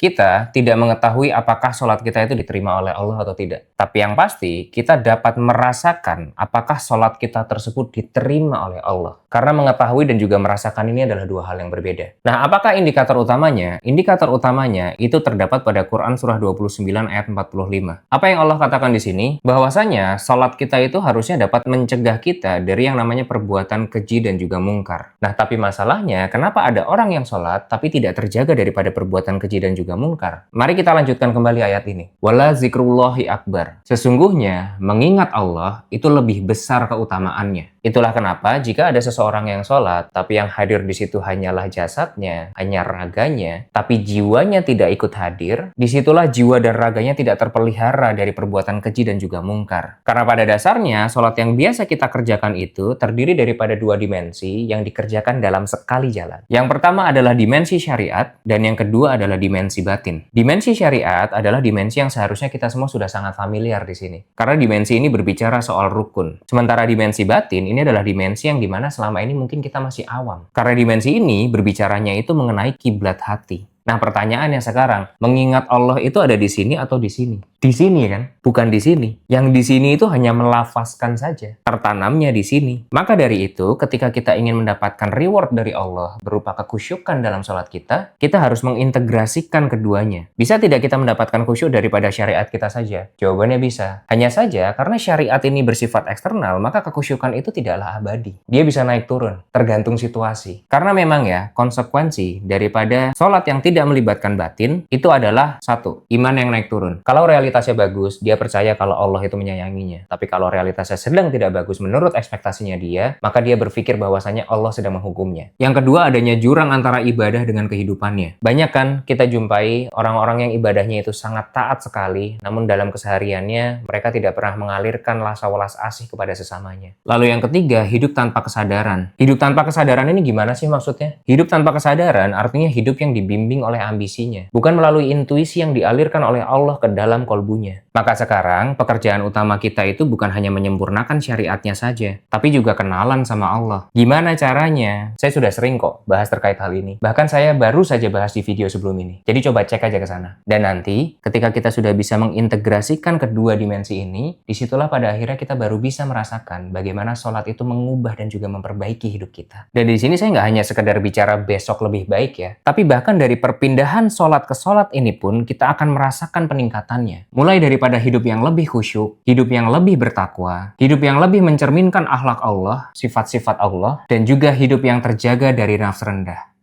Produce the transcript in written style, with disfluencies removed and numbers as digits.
kita tidak mengetahui apakah sholat kita itu diterima oleh Allah atau tidak. Tapi yang pasti, kita dapat merasakan apakah sholat kita tersebut diterima oleh Allah. Karena mengetahui dan juga merasakan ini adalah dua hal yang berbeda. Nah, apakah indikator utamanya? Indikator utamanya itu terdapat pada Quran surah 29 ayat 45. Apa yang Allah katakan di sini? Bahwasanya sholat kita itu harusnya dapat mencegah kita dari yang namanya perbuatan keji dan juga mungkar. Nah, tapi masalahnya, kenapa ada orang yang sholat tapi tidak terjaga daripada perbuatan keji dan juga mungkar? Mari kita lanjutkan kembali ayat ini. Wala zikrullahi akbar. Sesungguhnya, mengingat Allah itu lebih besar keutamaannya. Itulah kenapa jika ada seseorang yang sholat, tapi yang hadir di situ hanyalah jasadnya, hanya raganya, tapi jiwanya tidak ikut hadir, disitulah jiwa dan raganya tidak terpelihara dari perbuatan keji dan juga mungkar. Karena pada dasarnya, sholat yang biasa kita kerjakan itu terdiri daripada dua dimensi yang dikerjakan dalam sekali jalan. Yang pertama adalah dimensi syariat, dan yang kedua adalah dimensi batin. Dimensi syariat adalah dimensi yang seharusnya kita semua sudah sangat familiar di sini. Karena dimensi ini berbicara soal rukun. Sementara dimensi batin ini adalah dimensi yang dimana selama ini mungkin kita masih awam. Karena dimensi ini berbicaranya itu mengenai kiblat hati. Nah, pertanyaannya sekarang, mengingat Allah itu ada di sini atau di sini? Di sini kan? Bukan di sini. Yang di sini itu hanya melafazkan saja. Tertanamnya di sini. Maka dari itu, ketika kita ingin mendapatkan reward dari Allah berupa kekhusyukan dalam sholat kita harus mengintegrasikan keduanya. Bisa tidak kita mendapatkan khusyuk daripada syariat kita saja? Jawabannya bisa. Hanya saja, karena syariat ini bersifat eksternal, maka kekhusyukan itu tidaklah abadi. Dia bisa naik turun, tergantung situasi. Karena memang ya, konsekuensi daripada sholat yang tidak melibatkan batin, itu adalah satu, iman yang naik turun. Kalau realitasnya bagus, dia percaya kalau Allah itu menyayanginya. Tapi kalau realitasnya sedang tidak bagus menurut ekspektasinya dia, maka dia berpikir bahwasanya Allah sedang menghukumnya. Yang kedua, adanya jurang antara ibadah dengan kehidupannya. Banyak kan kita jumpai orang-orang yang ibadahnya itu sangat taat sekali, namun dalam kesehariannya mereka tidak pernah mengalirkan rasa welas asih kepada sesamanya. Lalu yang ketiga, hidup tanpa kesadaran. Hidup tanpa kesadaran ini gimana sih maksudnya? Hidup tanpa kesadaran artinya hidup yang dibimbing oleh ambisinya, bukan melalui intuisi yang dialirkan oleh Allah ke dalam kolbunya. Maka sekarang, pekerjaan utama kita itu bukan hanya menyempurnakan syariatnya saja, tapi juga kenalan sama Allah. Gimana caranya? Saya sudah sering kok bahas terkait hal ini. Bahkan saya baru saja bahas di video sebelum ini. Jadi coba cek aja ke sana. Dan nanti, ketika kita sudah bisa mengintegrasikan kedua dimensi ini, disitulah pada akhirnya kita baru bisa merasakan bagaimana sholat itu mengubah dan juga memperbaiki hidup kita. Dan di sini saya nggak hanya sekedar bicara besok lebih baik ya, tapi bahkan dari perpindahan sholat ke sholat ini pun kita akan merasakan peningkatannya. Mulai daripada hidup yang lebih khusyuk, hidup yang lebih bertakwa, hidup yang lebih mencerminkan akhlak Allah, sifat-sifat Allah, dan juga hidup yang terjaga dari nafsu rendah.